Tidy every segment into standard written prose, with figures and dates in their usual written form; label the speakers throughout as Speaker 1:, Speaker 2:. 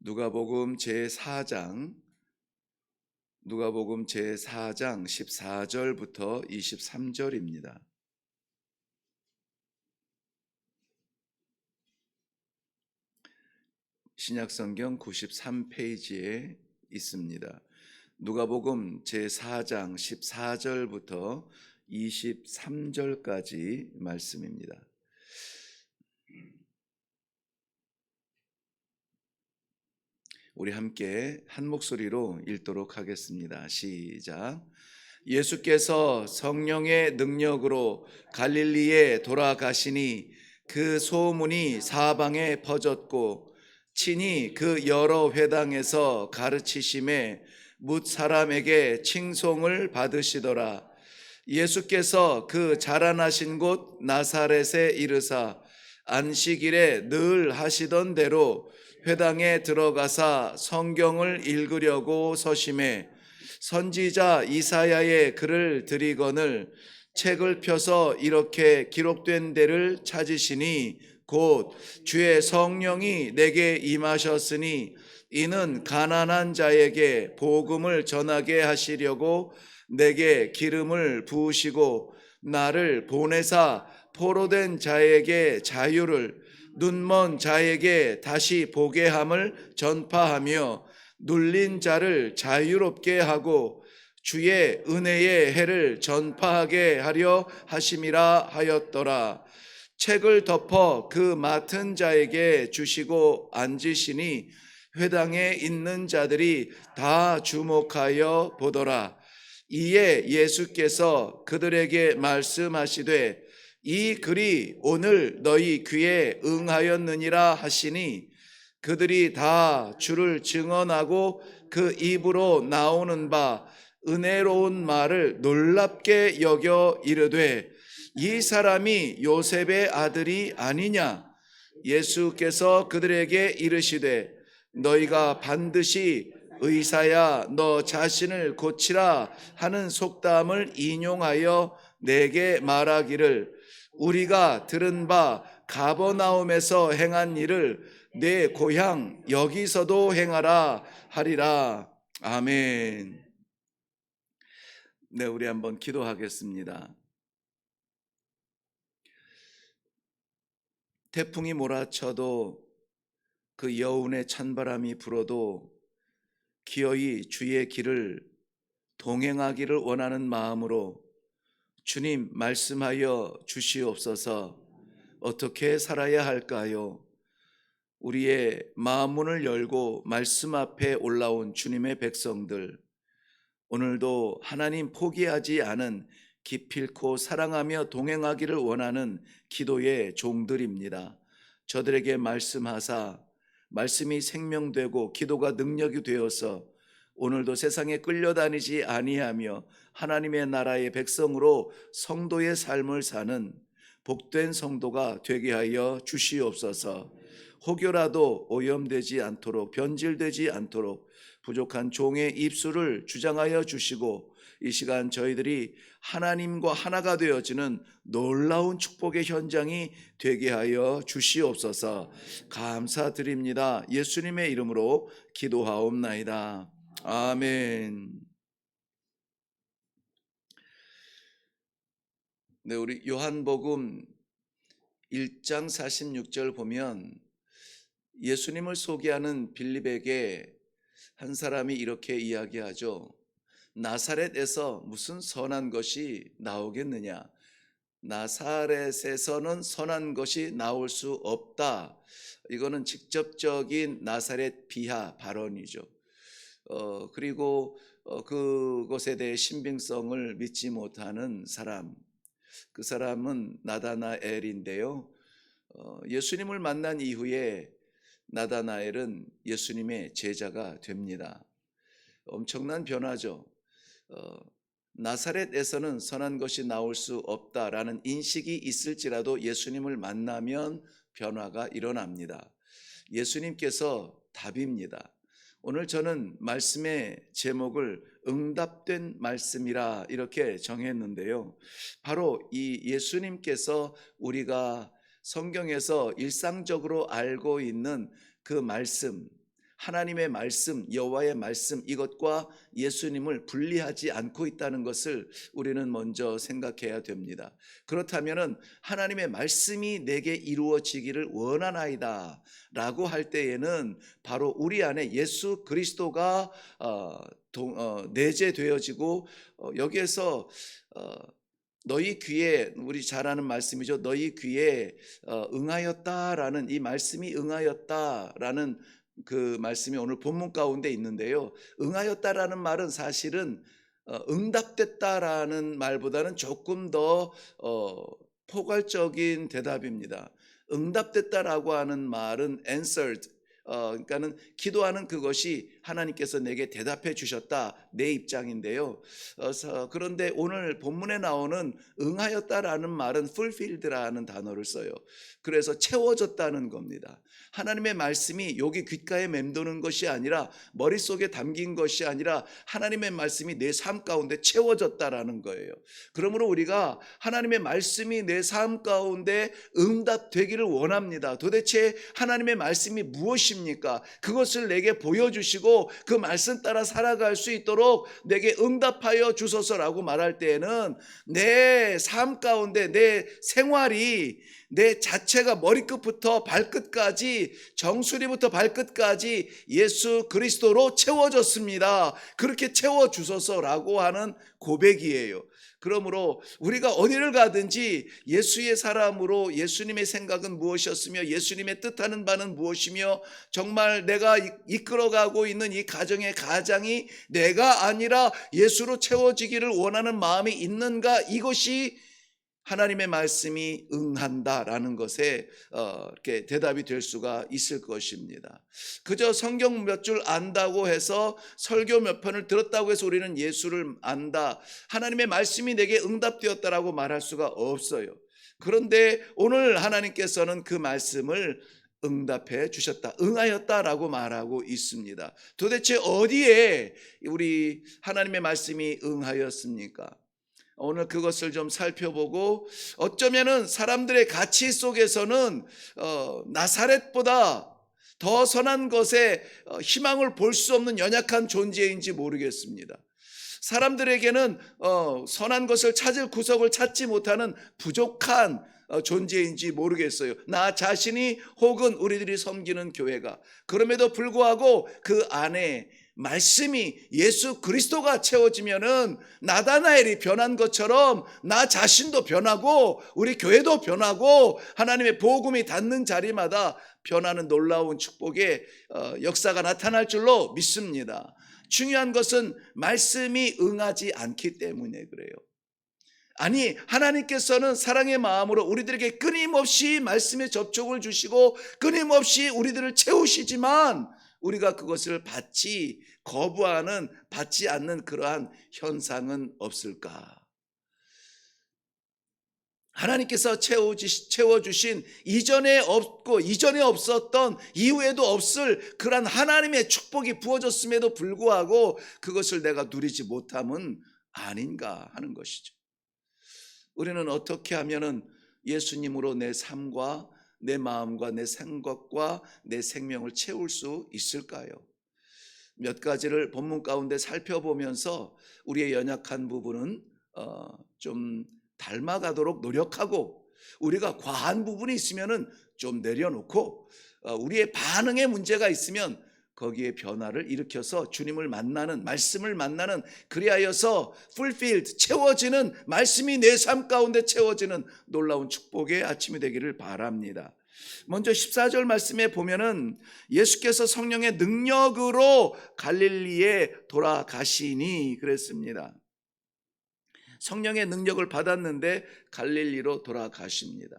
Speaker 1: 누가복음 제4장 14절부터 23절입니다. 신약성경 93페이지에 있습니다. 누가복음 제4장 14절부터 23절까지 말씀입니다. 우리 함께 한 목소리로 읽도록 하겠습니다. 시작. 예수께서 성령의 능력으로 갈릴리에 돌아가시니 그 소문이 사방에 퍼졌고 친히 그 여러 회당에서 가르치심에 뭇 사람에게 칭송을 받으시더라. 예수께서 그 자라나신 곳 나사렛에 이르사 안식일에 늘 하시던 대로 회당에 들어가사 성경을 읽으려고 서심해 선지자 이사야의 글을 들이거늘 책을 펴서 이렇게 기록된 데를 찾으시니 곧 주의 성령이 내게 임하셨으니 이는 가난한 자에게 복음을 전하게 하시려고 내게 기름을 부으시고 나를 보내사 포로된 자에게 자유를 눈먼 자에게 다시 보게 함을 전파하며 눌린 자를 자유롭게 하고 주의 은혜의 해를 전파하게 하려 하심이라 하였더라. 책을 덮어 그 맡은 자에게 주시고 앉으시니 회당에 있는 자들이 다 주목하여 보더라. 이에 예수께서 그들에게 말씀하시되 이 글이 오늘 너희 귀에 응하였느니라 하시니 그들이 다 주를 증언하고 그 입으로 나오는 바 은혜로운 말을 놀랍게 여겨 이르되 이 사람이 요셉의 아들이 아니냐. 예수께서 그들에게 이르시되 너희가 반드시 의사야 너 자신을 고치라 하는 속담을 인용하여 내게 말하기를 우리가 들은 바 가버나움에서 행한 일을 내 고향 여기서도 행하라 하리라. 아멘. 네, 우리 한번 기도하겠습니다. 태풍이 몰아쳐도 그 여운의 찬바람이 불어도 기어이 주의 길을 동행하기를 원하는 마음으로 주님 말씀하여 주시옵소서. 어떻게 살아야 할까요? 우리의 마음 문을 열고 말씀 앞에 올라온 주님의 백성들, 오늘도 하나님 포기하지 않은 기필코 사랑하며 동행하기를 원하는 기도의 종들입니다. 저들에게 말씀하사 말씀이 생명되고 기도가 능력이 되어서 오늘도 세상에 끌려다니지 아니하며 하나님의 나라의 백성으로 성도의 삶을 사는 복된 성도가 되게 하여 주시옵소서. 혹여라도 오염되지 않도록 변질되지 않도록 부족한 종의 입술을 주장하여 주시고 이 시간 저희들이 하나님과 하나가 되어지는 놀라운 축복의 현장이 되게 하여 주시옵소서. 감사드립니다. 예수님의 이름으로 기도하옵나이다. 아멘. 네, 우리 요한복음 1장 46절 보면 예수님을 소개하는 빌립에게 한 사람이 이렇게 이야기하죠. 나사렛에서 무슨 선한 것이 나오겠느냐? 나사렛에서는 선한 것이 나올 수 없다. 이거는 직접적인 나사렛 비하 발언이죠. 그리고 그것에 대해 신빙성을 믿지 못하는 사람, 그 사람은 나다나엘인데요. 예수님을 만난 이후에 나다나엘은 예수님의 제자가 됩니다. 엄청난 변화죠. 나사렛에서는 선한 것이 나올 수 없다라는 인식이 있을지라도 예수님을 만나면 변화가 일어납니다. 예수님께서 답입니다. 오늘 저는 말씀의 제목을 응답된 말씀이라 이렇게 정했는데요. 바로 이 예수님께서 우리가 성경에서 일상적으로 알고 있는 그 말씀, 하나님의 말씀, 여호와의 말씀 이것과 예수님을 분리하지 않고 있다는 것을 우리는 먼저 생각해야 됩니다. 그렇다면은 하나님의 말씀이 내게 이루어지기를 원하나이다 라고 할 때에는 바로 우리 안에 예수 그리스도가 내재되어지고 여기에서 너희 귀에, 우리 잘 아는 말씀이죠. 너희 귀에 응하였다라는, 이 말씀이 응하였다라는 그 말씀이 오늘 본문 가운데 있는데요. 응하였다라는 말은 사실은 응답됐다라는 말보다는 조금 더 포괄적인 대답입니다. 응답됐다라고 하는 말은 answered, 그러니까는 기도하는 그것이 하나님께서 내게 대답해 주셨다, 내 입장인데요. 그런데 오늘 본문에 나오는 응하였다라는 말은 fulfilled라는 단어를 써요. 그래서 채워졌다는 겁니다. 하나님의 말씀이 여기 귓가에 맴도는 것이 아니라, 머릿속에 담긴 것이 아니라 하나님의 말씀이 내 삶 가운데 채워졌다라는 거예요. 그러므로 우리가 하나님의 말씀이 내 삶 가운데 응답되기를 원합니다. 도대체 하나님의 말씀이 무엇입니까? 그것을 내게 보여주시고 그 말씀 따라 살아갈 수 있도록 내게 응답하여 주소서라고 말할 때에는 내 삶 가운데 내 생활이, 내 자체가 머리끝부터 발끝까지, 정수리부터 발끝까지 예수 그리스도로 채워졌습니다. 그렇게 채워주소서라고 하는 고백이에요. 그러므로 우리가 어디를 가든지 예수의 사람으로 예수님의 생각은 무엇이었으며 예수님의 뜻하는 바는 무엇이며, 정말 내가 이끌어가고 있는 이 가정의 가장이 내가 아니라 예수로 채워지기를 원하는 마음이 있는가, 이것이 하나님의 말씀이 응한다라는 것에 이렇게 대답이 될 수가 있을 것입니다. 그저 성경 몇 줄 안다고 해서, 설교 몇 편을 들었다고 해서 우리는 예수를 안다, 하나님의 말씀이 내게 응답되었다라고 말할 수가 없어요. 그런데 오늘 하나님께서는 그 말씀을 응답해 주셨다, 응하였다라고 말하고 있습니다. 도대체 어디에 우리 하나님의 말씀이 응하였습니까? 오늘 그것을 좀 살펴보고, 어쩌면은 사람들의 가치 속에서는 나사렛보다 더 선한 것에 희망을 볼 수 없는 연약한 존재인지 모르겠습니다. 사람들에게는 선한 것을 찾을 구석을 찾지 못하는 부족한 존재인지 모르겠어요. 나 자신이 혹은 우리들이 섬기는 교회가. 그럼에도 불구하고 그 안에 말씀이 예수 그리스도가 채워지면은 나다나엘이 변한 것처럼 나 자신도 변하고 우리 교회도 변하고 하나님의 복음이 닿는 자리마다 변하는 놀라운 축복의 역사가 나타날 줄로 믿습니다. 중요한 것은 말씀이 응하지 않기 때문에 그래요. 아니, 하나님께서는 사랑의 마음으로 우리들에게 끊임없이 말씀의 접촉을 주시고 끊임없이 우리들을 채우시지만 우리가 그것을 거부하는, 받지 않는 그러한 현상은 없을까? 하나님께서 채워주신 이전에 없고 이전에 없었던, 이후에도 없을 그러한 하나님의 축복이 부어졌음에도 불구하고 그것을 내가 누리지 못함은 아닌가 하는 것이죠. 우리는 어떻게 하면은 예수님으로 내 삶과 내 마음과 내 생각과 내 생명을 채울 수 있을까요? 몇 가지를 본문 가운데 살펴보면서 우리의 연약한 부분은 좀 닮아가도록 노력하고, 우리가 과한 부분이 있으면은 좀 내려놓고, 우리의 반응에 문제가 있으면 거기에 변화를 일으켜서 주님을 만나는, 말씀을 만나는, 그리하여서 fulfilled, 채워지는, 말씀이 내 삶 가운데 채워지는 놀라운 축복의 아침이 되기를 바랍니다. 먼저 14절 말씀에 보면은 예수께서 성령의 능력으로 갈릴리에 돌아가시니 그랬습니다. 성령의 능력을 받았는데 갈릴리로 돌아가십니다.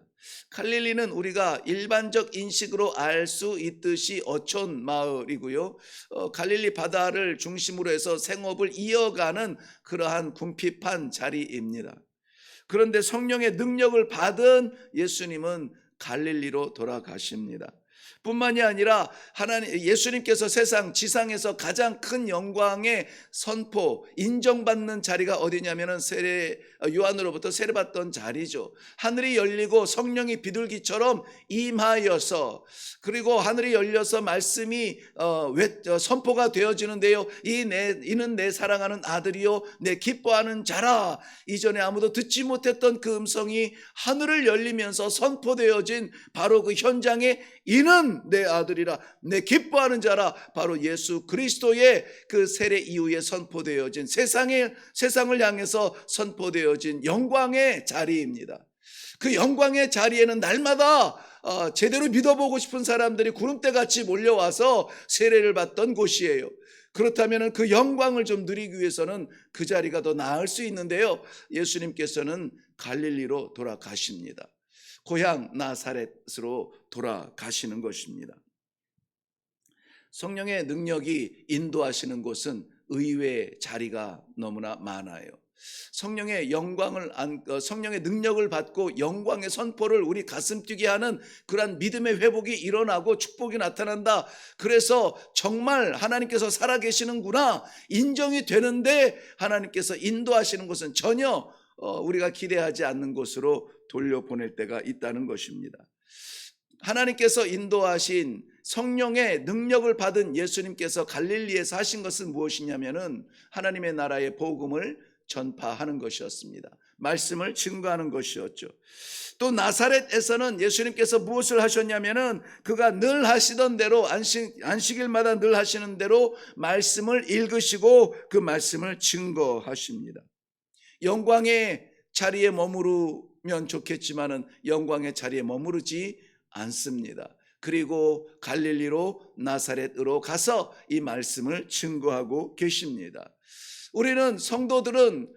Speaker 1: 갈릴리는 우리가 일반적 인식으로 알 수 있듯이 어촌 마을이고요, 갈릴리 바다를 중심으로 해서 생업을 이어가는 그러한 궁핍한 자리입니다. 그런데 성령의 능력을 받은 예수님은 갈릴리로 돌아가십니다. 뿐만이 아니라 하나님 예수님께서 세상 지상에서 가장 큰 영광의 선포 인정받는 자리가 어디냐면은 요한으로부터 세례받던 자리죠. 하늘이 열리고 성령이 비둘기처럼 임하여서, 그리고 하늘이 열려서 말씀이 선포가 되어지는데요. 이는 내 사랑하는 아들이요 내 기뻐하는 자라. 이전에 아무도 듣지 못했던 그 음성이 하늘을 열리면서 선포되어진 바로 그 현장에 이는 내 아들이라, 내 기뻐하는 자라, 바로 예수 그리스도의 그 세례 이후에 선포되어진 세상을 향해서 선포되어진 영광의 자리입니다. 그 영광의 자리에는 날마다 제대로 믿어보고 싶은 사람들이 구름대같이 몰려와서 세례를 받던 곳이에요. 그렇다면 그 영광을 좀 누리기 위해서는 그 자리가 더 나을 수 있는데요. 예수님께서는 갈릴리로 돌아가십니다. 고향 나사렛으로 돌아가시는 것입니다. 성령의 능력이 인도하시는 곳은 의외의 자리가 너무나 많아요. 성령의 성령의 능력을 받고 영광의 선포를 우리 가슴 뛰게 하는 그러한 믿음의 회복이 일어나고 축복이 나타난다. 그래서 정말 하나님께서 살아계시는구나 인정이 되는데, 하나님께서 인도하시는 곳은 전혀 우리가 기대하지 않는 곳으로 돌려보낼 때가 있다는 것입니다. 하나님께서 인도하신 성령의 능력을 받은 예수님께서 갈릴리에서 하신 것은 무엇이냐면은 하나님의 나라의 복음을 전파하는 것이었습니다. 말씀을 증거하는 것이었죠. 또 나사렛에서는 예수님께서 무엇을 하셨냐면은 그가 늘 하시던 대로 안식일마다 늘 하시는 대로 말씀을 읽으시고 그 말씀을 증거하십니다. 영광의 자리에 머무르면 좋겠지만은 영광의 자리에 머무르지 않습니다. 그리고 갈릴리로 나사렛으로 가서 이 말씀을 증거하고 계십니다. 우리는 성도들은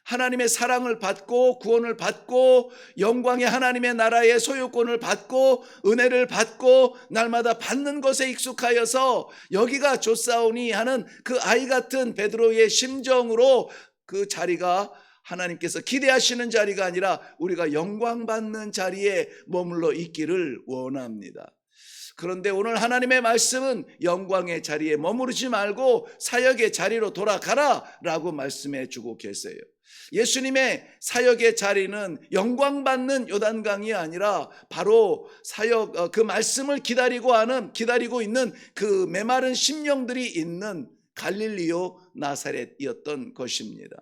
Speaker 1: 하나님의 사랑을 받고 구원을 받고 영광의 하나님의 나라의 소유권을 받고 은혜를 받고 날마다 받는 것에 익숙하여서 여기가 좋사오니 하는 그 아이 같은 베드로의 심정으로 그 자리가 하나님께서 기대하시는 자리가 아니라 우리가 영광 받는 자리에 머물러 있기를 원합니다. 그런데 오늘 하나님의 말씀은 영광의 자리에 머무르지 말고 사역의 자리로 돌아가라 라고 말씀해 주고 계세요. 예수님의 사역의 자리는 영광 받는 요단강이 아니라 바로 사역 그 말씀을 기다리고 있는 그 메마른 심령들이 있는 갈릴리요 나사렛이었던 것입니다.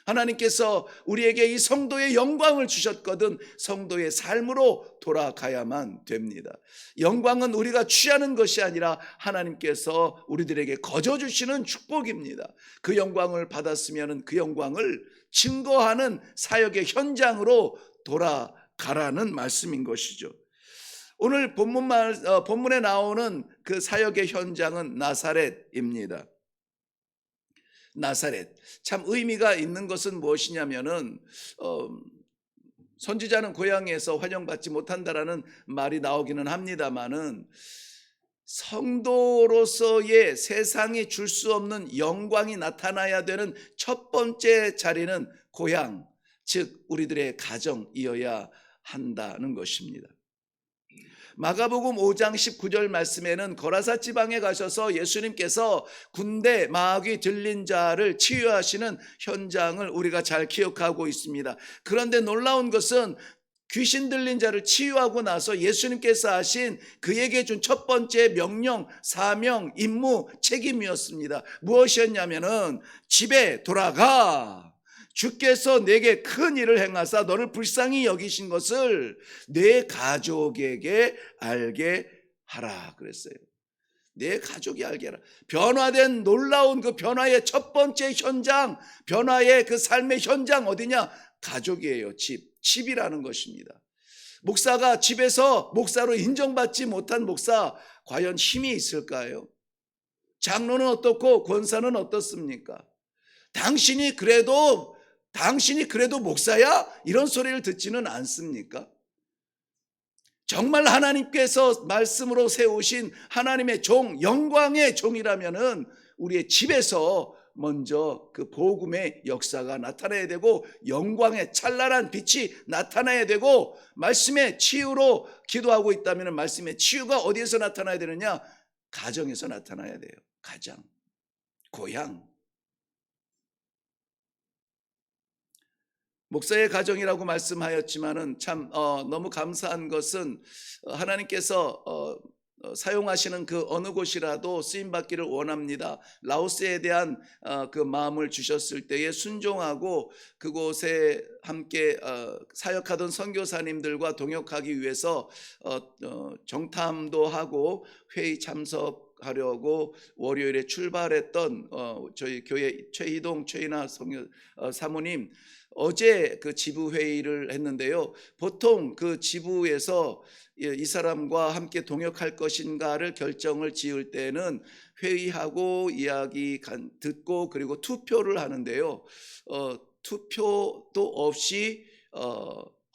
Speaker 1: 하나님께서 우리에게 이 성도의 영광을 주셨거든 성도의 삶으로 돌아가야만 됩니다. 영광은 우리가 취하는 것이 아니라 하나님께서 우리들에게 거저 주시는 축복입니다. 그 영광을 받았으면 그 영광을 증거하는 사역의 현장으로 돌아가라는 말씀인 것이죠. 오늘 본문에 나오는 그 사역의 현장은 나사렛입니다. 나사렛. 참 의미가 있는 것은 무엇이냐면은 선지자는 고향에서 환영받지 못한다라는 말이 나오기는 합니다만은 성도로서의 세상이 줄 수 없는 영광이 나타나야 되는 첫 번째 자리는 고향, 즉 우리들의 가정이어야 한다는 것입니다. 마가복음 5장 19절 말씀에는 거라사 지방에 가셔서 예수님께서 군대 마귀 들린 자를 치유하시는 현장을 우리가 잘 기억하고 있습니다. 그런데 놀라운 것은 귀신 들린 자를 치유하고 나서 예수님께서 하신 그에게 준 첫 번째 명령, 사명, 임무, 책임이었습니다. 무엇이었냐면은 집에 돌아가. 주께서 내게 큰 일을 행하사 너를 불쌍히 여기신 것을 내 가족에게 알게 하라 그랬어요. 내 가족이 알게 하라. 변화된 놀라운 그 변화의 첫 번째 현장, 변화의 그 삶의 현장 어디냐? 가족이에요. 집이라는 것입니다. 목사가 집에서 목사로 인정받지 못한 목사 과연 힘이 있을까요? 장로는 어떻고 권사는 어떻습니까? 당신이 그래도 목사야? 이런 소리를 듣지는 않습니까? 정말 하나님께서 말씀으로 세우신 하나님의 종, 영광의 종이라면은 우리의 집에서 먼저 그 복음의 역사가 나타나야 되고 영광의 찬란한 빛이 나타나야 되고, 말씀의 치유로 기도하고 있다면 말씀의 치유가 어디에서 나타나야 되느냐? 가정에서 나타나야 돼요. 가정, 고향. 목사의 가정이라고 말씀하였지만은 참 너무 감사한 것은 하나님께서 사용하시는 그 어느 곳이라도 쓰임 받기를 원합니다. 라오스에 대한 그 마음을 주셨을 때에 순종하고 그곳에 함께 사역하던 선교사님들과 동역하기 위해서 정탐도 하고 회의 참석하려고 월요일에 출발했던 저희 교회 최희동 최인아 사모님, 어제 그 지부 회의를 했는데요. 보통 그 지부에서 이 사람과 함께 동역할 것인가를 결정을 지을 때는 회의하고 이야기 듣고 그리고 투표를 하는데요. 투표도 없이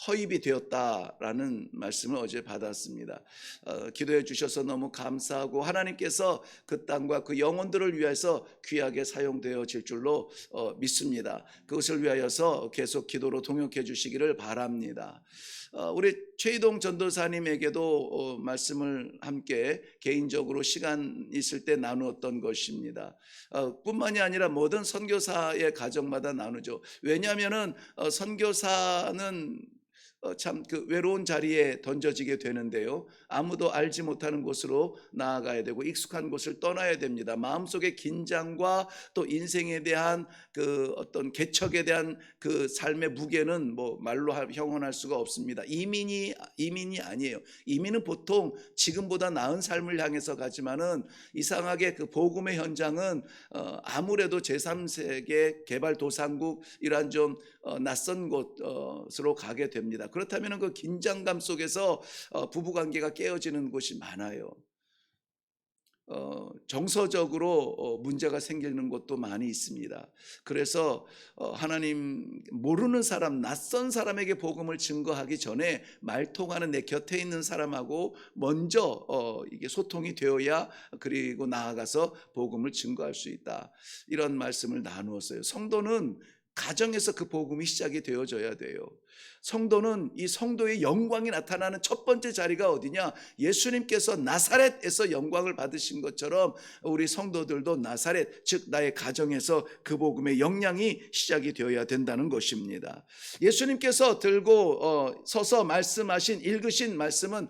Speaker 1: 허입이 되었다라는 말씀을 어제 받았습니다. 기도해 주셔서 너무 감사하고 하나님께서 그 땅과 그 영혼들을 위해서 귀하게 사용되어질 줄로 믿습니다. 그것을 위하여서 계속 기도로 동역해 주시기를 바랍니다. 우리 최희동 전도사님에게도 말씀을 함께 개인적으로 시간 있을 때 나누었던 것입니다. 뿐만이 아니라 모든 선교사의 가정마다 나누죠. 왜냐하면은 선교사는 참 그 외로운 자리에 던져지게 되는데요. 아무도 알지 못하는 곳으로 나아가야 되고 익숙한 곳을 떠나야 됩니다. 마음속의 긴장과 또 인생에 대한 그 어떤 개척에 대한 그 삶의 무게는 뭐 말로 형언할 수가 없습니다. 이민이 아니에요. 이민은 보통 지금보다 나은 삶을 향해서 가지만은 이상하게 그 복음의 현장은 아무래도 제3세계 개발도상국 이란 좀 낯선 곳으로 가게 됩니다. 그렇다면 그 긴장감 속에서 부부관계가 깨어지는 곳이 많아요. 정서적으로 문제가 생기는 곳도 많이 있습니다. 그래서 하나님 모르는 사람, 낯선 사람에게 복음을 증거하기 전에 말통하는 내 곁에 있는 사람하고 먼저 이게 소통이 되어야 그리고 나아가서 복음을 증거할 수 있다. 이런 말씀을 나누었어요. 성도는 가정에서 그 복음이 시작이 되어져야 돼요. 성도는 이 성도의 영광이 나타나는 첫 번째 자리가 어디냐? 예수님께서 나사렛에서 영광을 받으신 것처럼 우리 성도들도 나사렛, 즉 나의 가정에서 그 복음의 영향이 시작이 되어야 된다는 것입니다. 예수님께서 들고 서서 말씀하신, 읽으신 말씀은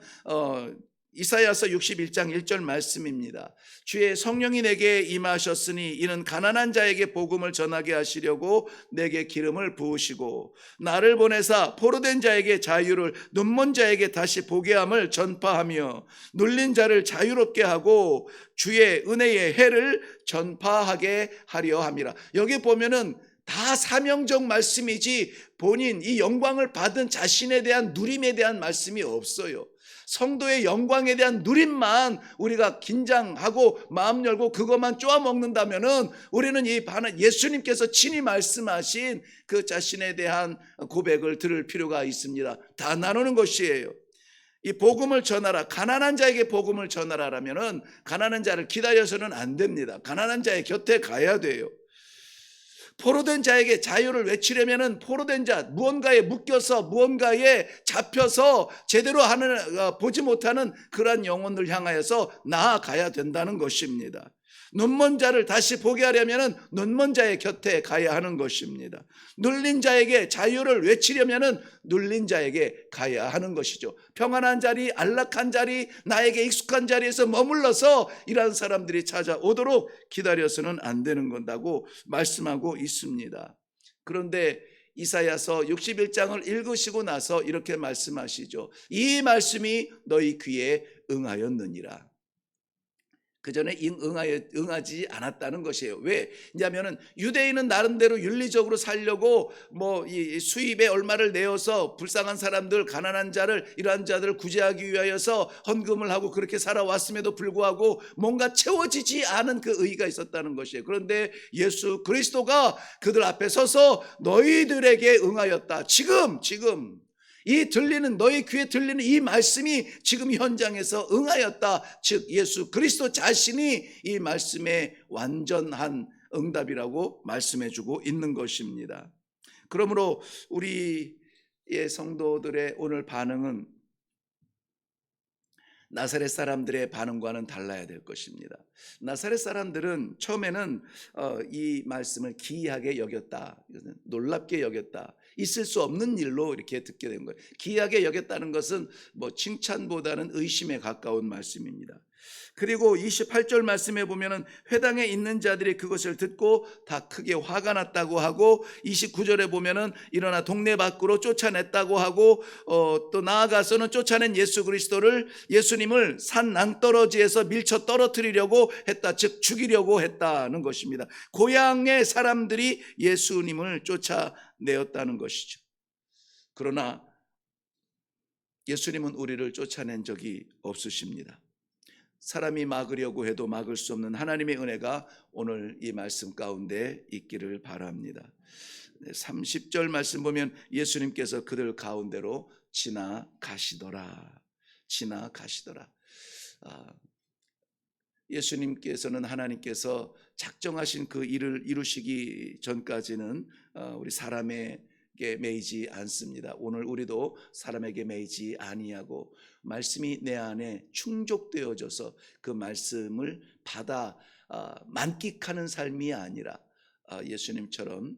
Speaker 1: 이사야서 61장 1절 말씀입니다. 주의 성령이 내게 임하셨으니 이는 가난한 자에게 복음을 전하게 하시려고 내게 기름을 부으시고 나를 보내사 포로된 자에게 자유를, 눈먼 자에게 다시 보게 함을 전파하며 눌린 자를 자유롭게 하고 주의 은혜의 해를 전파하게 하려 함이라. 여기 보면은 다 사명적 말씀이지 본인 이 영광을 받은 자신에 대한 누림에 대한 말씀이 없어요. 성도의 영광에 대한 누림만 우리가 긴장하고 마음 열고 그것만 쪼아 먹는다면은 우리는 이 예수님께서 친히 말씀하신 그 자신에 대한 고백을 들을 필요가 있습니다. 다 나누는 것이에요. 이 복음을 전하라, 가난한 자에게 복음을 전하라라면은 가난한 자를 기다려서는 안 됩니다. 가난한 자의 곁에 가야 돼요. 포로된 자에게 자유를 외치려면은 포로된 자, 무언가에 묶여서 무언가에 잡혀서 제대로 보지 못하는 그러한 영혼들 향하여서 나아가야 된다는 것입니다. 눈먼 자를 다시 보게 하려면은 눈먼 자의 곁에 가야 하는 것입니다. 눌린 자에게 자유를 외치려면은 눌린 자에게 가야 하는 것이죠. 평안한 자리, 안락한 자리, 나에게 익숙한 자리에서 머물러서 이러한 사람들이 찾아오도록 기다려서는 안 되는 건다고 말씀하고 있습니다. 그런데 이사야서 61장을 읽으시고 나서 이렇게 말씀하시죠. 이 말씀이 너희 귀에 응하였느니라. 그 전에 응하지 않았다는 것이에요. 왜? 왜냐하면 유대인은 나름대로 윤리적으로 살려고 이 수입에 얼마를 내어서 불쌍한 사람들, 가난한 자를, 이러한 자들을 구제하기 위하여서 헌금을 하고 그렇게 살아왔음에도 불구하고 뭔가 채워지지 않은 그 의의가 있었다는 것이에요. 그런데 예수 그리스도가 그들 앞에 서서 너희들에게 응하였다. 지금 이 들리는, 너희 귀에 들리는 이 말씀이 지금 현장에서 응하였다. 즉 예수 그리스도 자신이 이 말씀의 완전한 응답이라고 말씀해 주고 있는 것입니다. 그러므로 우리의 성도들의 오늘 반응은 나사렛 사람들의 반응과는 달라야 될 것입니다. 나사렛 사람들은 처음에는 이 말씀을 기이하게 여겼다, 놀랍게 여겼다, 있을 수 없는 일로 이렇게 듣게 된 거예요. 기이하게 여겼다는 것은 뭐 칭찬보다는 의심에 가까운 말씀입니다. 그리고 28절 말씀에 보면은 회당에 있는 자들이 그것을 듣고 다 크게 화가 났다고 하고, 29절에 보면은 일어나 동네 밖으로 쫓아냈다고 하고, 또 나아가서는 쫓아낸 예수님을 산 낭떠러지에서 밀쳐 떨어뜨리려고 했다, 즉 죽이려고 했다는 것입니다. 고향의 사람들이 예수님을 쫓아내었다는 것이죠. 그러나 예수님은 우리를 쫓아낸 적이 없으십니다. 사람이 막으려고 해도 막을 수 없는 하나님의 은혜가 오늘 이 말씀 가운데 있기를 바랍니다. 30절 말씀 보면 예수님께서 그들 가운데로 지나가시더라. 예수님께서는 하나님께서 작정하신 그 일을 이루시기 전까지는 우리 사람에게 매이지 않습니다. 오늘 우리도 사람에게 매이지 아니하고 말씀이 내 안에 충족되어져서 그 말씀을 받아 만끽하는 삶이 아니라 예수님처럼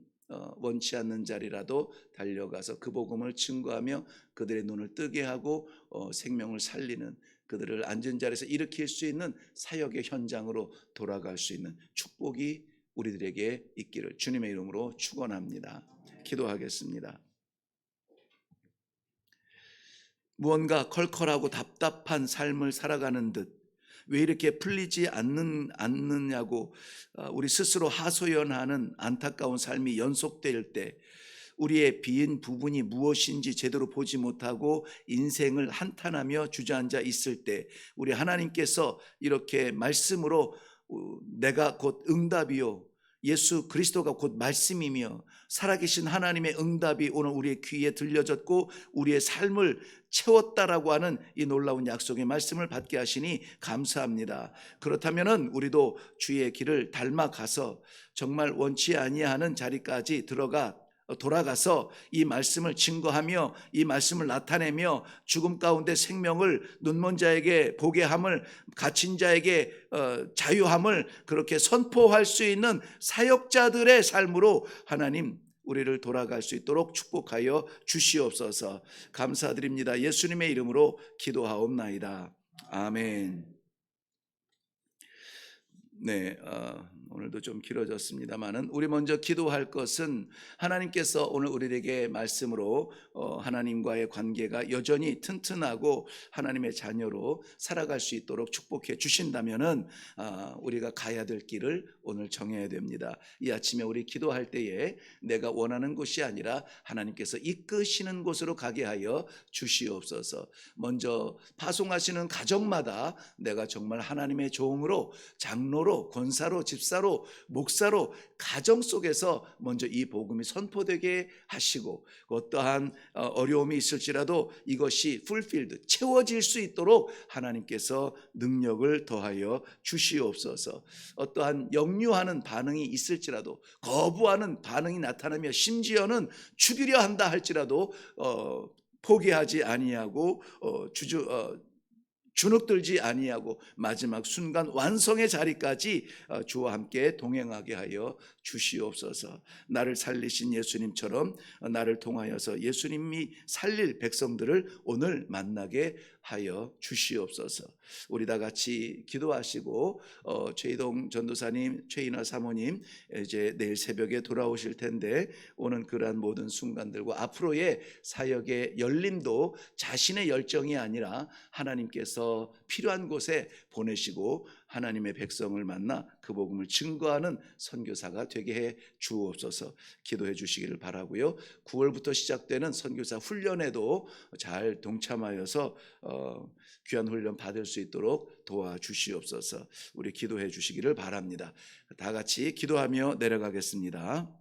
Speaker 1: 원치 않는 자리라도 달려가서 그 복음을 증거하며 그들의 눈을 뜨게 하고 생명을 살리는, 그들을 앉은 자리에서 일으킬 수 있는 사역의 현장으로 돌아갈 수 있는 축복이 우리들에게 있기를 주님의 이름으로 축원합니다. 기도하겠습니다. 무언가 컬컬하고 답답한 삶을 살아가는 듯 왜 이렇게 풀리지 않느냐고 우리 스스로 하소연하는 안타까운 삶이 연속될 때, 우리의 빈 부분이 무엇인지 제대로 보지 못하고 인생을 한탄하며 주저앉아 있을 때, 우리 하나님께서 이렇게 말씀으로 내가 곧 응답이요 예수 그리스도가 곧 말씀이며 살아계신 하나님의 응답이 오늘 우리의 귀에 들려졌고 우리의 삶을 채웠다라고 하는 이 놀라운 약속의 말씀을 받게 하시니 감사합니다. 그렇다면 우리도 주의 길을 닮아가서 정말 원치 아니하는 자리까지 돌아가서 이 말씀을 증거하며 이 말씀을 나타내며 죽음 가운데 생명을, 눈먼 자에게 보게 함을, 갇힌 자에게 자유함을 그렇게 선포할 수 있는 사역자들의 삶으로 하나님 우리를 돌아갈 수 있도록 축복하여 주시옵소서. 감사드립니다. 예수님의 이름으로 기도하옵나이다. 아멘. 네, 오늘도 좀 길어졌습니다만은 우리 먼저 기도할 것은 하나님께서 오늘 우리에게 말씀으로 하나님과의 관계가 여전히 튼튼하고 하나님의 자녀로 살아갈 수 있도록 축복해 주신다면은 우리가 가야 될 길을 오늘 정해야 됩니다. 이 아침에 우리 기도할 때에 내가 원하는 곳이 아니라 하나님께서 이끄시는 곳으로 가게 하여 주시옵소서. 먼저 파송하시는 가정마다 내가 정말 하나님의 종으로, 장로로, 권사로, 집사로, 목사로 가정 속에서 먼저 이 복음이 선포되게 하시고, 어떠한 어려움이 있을지라도 이것이 fulfilled, 채워질 수 있도록 하나님께서 능력을 더하여 주시옵소서. 어떠한 역류하는 반응이 있을지라도, 거부하는 반응이 나타나며 심지어는 죽이려 한다 할지라도 포기하지 아니하고 주눅들지 아니하고 마지막 순간 완성의 자리까지 주와 함께 동행하게 하여 주시옵소서. 나를 살리신 예수님처럼 나를 통하여서 예수님이 살릴 백성들을 오늘 만나게 하여 주시옵소서. 우리 다 같이 기도하시고 최이동 전도사님, 최인아 사모님 이제 내일 새벽에 돌아오실 텐데, 오는 그러한 모든 순간들과 앞으로의 사역의 열림도 자신의 열정이 아니라 하나님께서 필요한 곳에 보내시고 하나님의 백성을 만나 그 복음을 증거하는 선교사가 되게 해 주옵소서. 기도해 주시기를 바라고요. 9월부터 시작되는 선교사 훈련에도 잘 동참하여서 귀한 훈련 받을 수 있도록 도와주시옵소서. 우리 기도해 주시기를 바랍니다. 다 같이 기도하며 내려가겠습니다.